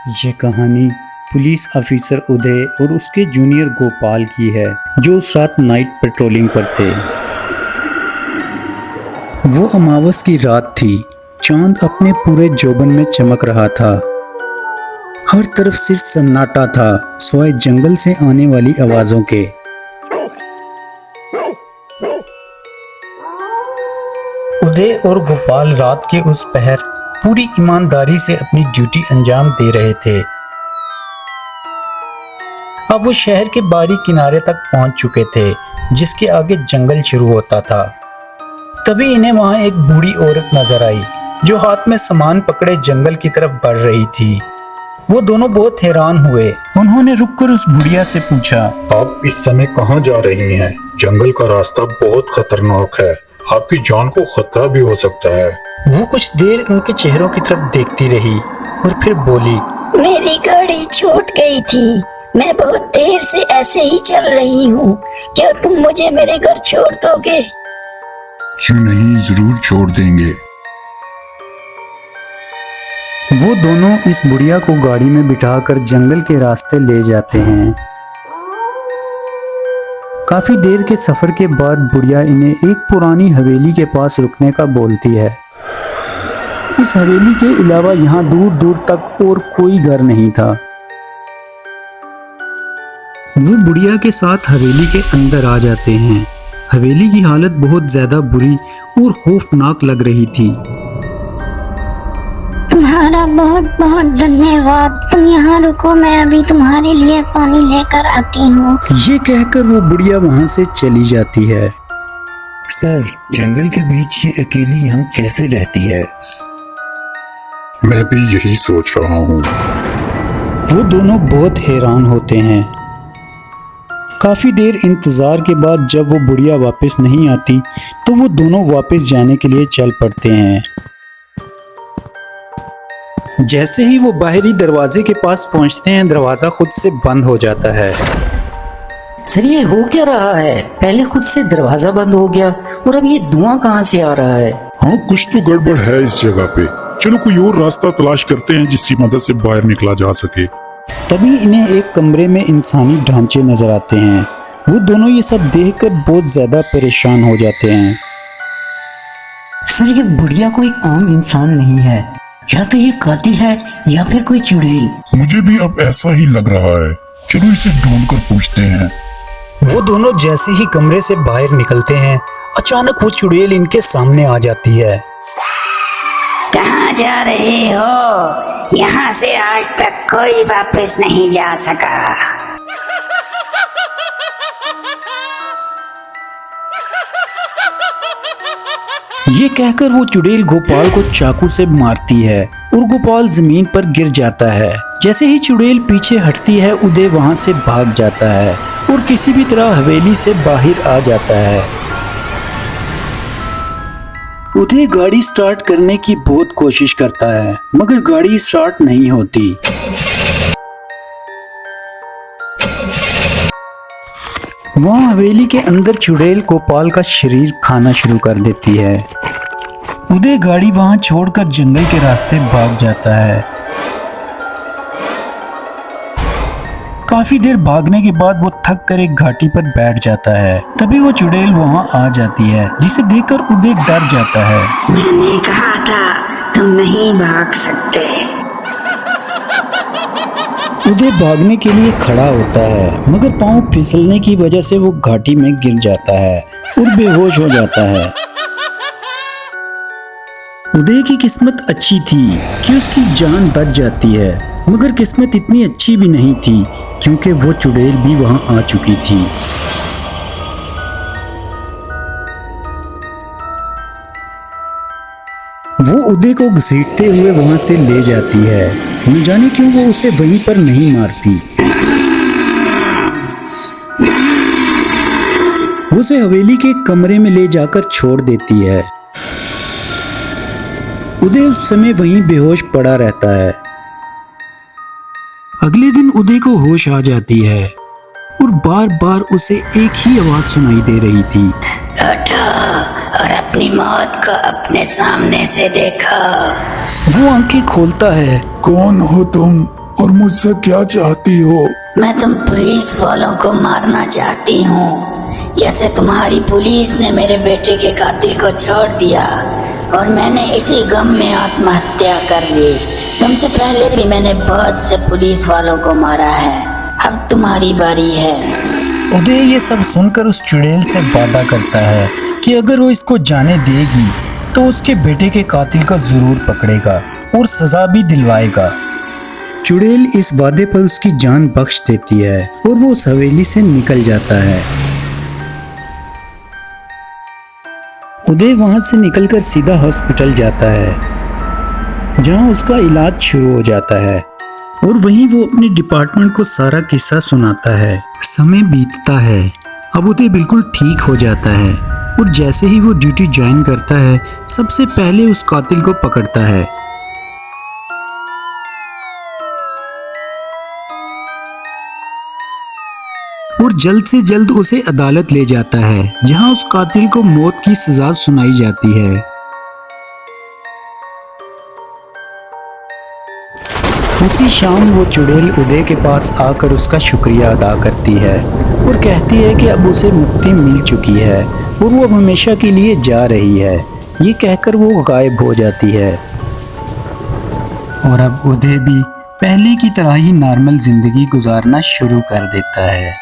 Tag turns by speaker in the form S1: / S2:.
S1: ये कहानी police officer उदय और उसके जूनियर गोपाल की है, जो उस रात नाइट पेट्रोलिंग पर थे। वो अमावस की रात थी। चांद अपने पूरे जोबन में चमक रहा था। हर तरफ सिर्फ सन्नाटा था, सिवाय जंगल से आने वाली आवाजों के। उदय और गोपाल रात के उस पहर पूरी ईमानदारी से अपनी ड्यूटी अंजाम दे रहे थे। अब वो शहर के बाहरी किनारे तक पहुंच चुके थे, जिसके आगे जंगल शुरू होता था। तभी इन्हें वहां एक बूढ़ी औरत नजर आई, जो हाथ में सामान पकड़े जंगल की तरफ बढ़ रही थी। वो दोनों बहुत हैरान हुए। उन्होंने रुककर उस बुढ़िया से पूछा,
S2: आप इस समय कहाँ जा रही हैं? जंगल का रास्ता बहुत खतरनाक है, आपकी जान को खतरा भी हो सकता है।
S1: वो कुछ देर उनके चेहरों की तरफ देखती रही और फिर बोली,
S3: मेरी गाड़ी छूट गई थी। मैं बहुत देर से ऐसे ही चल रही हूँ। क्या तुम मुझे मेरे घर छोड़ दोगे?
S4: क्यों नहीं, जरूर छोड़ देंगे।
S1: वो दोनों इस बुढ़िया को गाड़ी में बिठाकर जंगल के रास्ते ले जाते हैं। काफी देर के सफर के बाद बुढ़िया इन्हें एक पुरानी हवेली के पास रुकने का बोलती है। इस हवेली के अलावा यहाँ दूर दूर तक और कोई घर नहीं था। वो बुढ़िया के साथ हवेली के अंदर आ जाते हैं। हवेली की हालत बहुत ज्यादा बुरी और खौफनाक लग रही थी।
S3: तुम्हारा बहुत बहुत धन्यवाद। तुम यहाँ रुको, मैं अभी तुम्हारे लिए पानी लेकर आती हूँ।
S1: ये कहकर वो बुढ़िया वहाँ से चली जाती है।
S5: सर, जंगल के बीच ये अकेली यहाँ कैसे रहती है?
S4: मैं भी यही सोच रहा हूँ।
S1: वो दोनों बहुत हैरान होते हैं। काफी देर इंतजार के बाद जब वो बुढ़िया वापस नहीं आती, तो वो दोनों वापस जाने के लिए चल पड़ते हैं। जैसे ही वो बाहरी दरवाजे के पास पहुंचते हैं, दरवाजा खुद से बंद हो जाता है।
S6: सर, ये हो क्या रहा है? पहले खुद से दरवाजा बंद हो गया और अब ये धुआं कहाँ से आ रहा है?
S4: हाँ, कुछ तो गड़बड़ है इस जगह पे। चलो कोई और रास्ता तलाश करते हैं जिसकी मदद से बाहर निकला जा सके।
S1: तभी इन्हें एक कमरे में इंसानी ढांचे नजर आते हैं। वो दोनों ये सब देखकर बहुत ज्यादा परेशान हो जाते हैं।
S6: सर, ये बुढ़िया कोई आम इंसान नहीं है। या तो ये कातिल है या फिर कोई चुड़ैल।
S4: मुझे भी अब ऐसा ही लग रहा है। चलो इसे ढूंढ कर पूछते हैं।
S1: वो दोनों जैसे ही कमरे से बाहर निकलते हैं, अचानक वो चुड़ैल इनके सामने आ जाती है।
S3: कहाँ जा रहे हो? यहाँ से आज तक कोई वापस नहीं जा सका।
S1: ये कहकर वो चुड़ैल गोपाल को चाकू से मारती है और गोपाल जमीन पर गिर जाता है। जैसे ही चुड़ैल पीछे हटती है, उदय वहां से भाग जाता है और किसी भी तरह हवेली से बाहर आ जाता है। उदय गाड़ी स्टार्ट करने की बहुत कोशिश करता है, मगर गाड़ी स्टार्ट नहीं होती। वहाँ हवेली के अंदर चुड़ैल गोपाल का शरीर खाना शुरू कर देती है। उदय गाड़ी वहाँ छोड़कर जंगल के रास्ते भाग जाता है। काफी देर भागने के बाद वो थक कर एक घाटी पर बैठ जाता है। तभी वो चुड़ैल वहाँ आ जाती है, जिसे देखकर उदय डर जाता है।
S3: मैंने कहा था तुम नहीं भाग सकते।
S1: उदय भागने के लिए खड़ा होता है, मगर पांव फिसलने की वजह से वो घाटी में गिर जाता है और बेहोश हो जाता है। उदय की किस्मत अच्छी थी कि उसकी जान बच जाती है, मगर किस्मत इतनी अच्छी भी नहीं थी, क्योंकि वो चुड़ैल भी वहां आ चुकी थी। वो उदय को घसीटते हुए वहां से ले जाती है। न जाने क्यों वो उसे वहीं पर नहीं मारती। वो उसे हवेली के कमरे में ले जाकर छोड़ देती है। उदय उस समय वहीं बेहोश पड़ा रहता है। अगले दिन उदय को होश आ जाती है और बार बार उसे एक ही आवाज सुनाई दे रही थी,
S3: उठो और अपनी मौत को अपने सामने से देखो।
S1: वो आंखें खोलता है।
S4: कौन हो तुम और मुझसे क्या चाहती हो?
S3: मैं तुम पुलिस वालों को मारना चाहती हूँ, जैसे तुम्हारी पुलिस ने मेरे बेटे के कातिल को छोड़ दिया और मैंने इसी गम में आत्महत्या कर ली। तुमसे पहले भी मैंने बहुत से पुलिस वालों को मारा है, अब तुम्हारी बारी है।
S1: उदय ये सब सुनकर उस चुड़ैल से वादा करता है कि अगर वो इसको जाने देगी तो उसके बेटे के कातिल को जरूर पकड़ेगा और सजा भी दिलवाएगा। चुड़ैल इस वादे पर उसकी जान बख्श देती है और वो उस हवेली से निकल जाता है। उदय वहां से निकलकर सीधा हॉस्पिटल जाता है, जहां उसका इलाज शुरू हो जाता है और वहीं वो अपने डिपार्टमेंट को सारा किस्सा सुनाता है। समय बीतता है, अब उदय बिल्कुल ठीक हो जाता है और जैसे ही वो ड्यूटी ज्वाइन करता है, सबसे पहले उस कातिल को पकड़ता है। और जल्द से जल्द उसे अदालत ले जाता है, जहां उस कातिल को मौत की सजा सुनाई जाती है। उसी शाम वो चुड़ैल उदय के पास आकर उसका शुक्रिया अदा करती है और कहती है कि अब उसे मुक्ति मिल चुकी है और वो अब हमेशा के लिए जा रही है। ये कहकर वो गायब हो जाती है और अब उदय भी पहले की तरह ही नॉर्मल जिंदगी गुजारना शुरू कर देता है।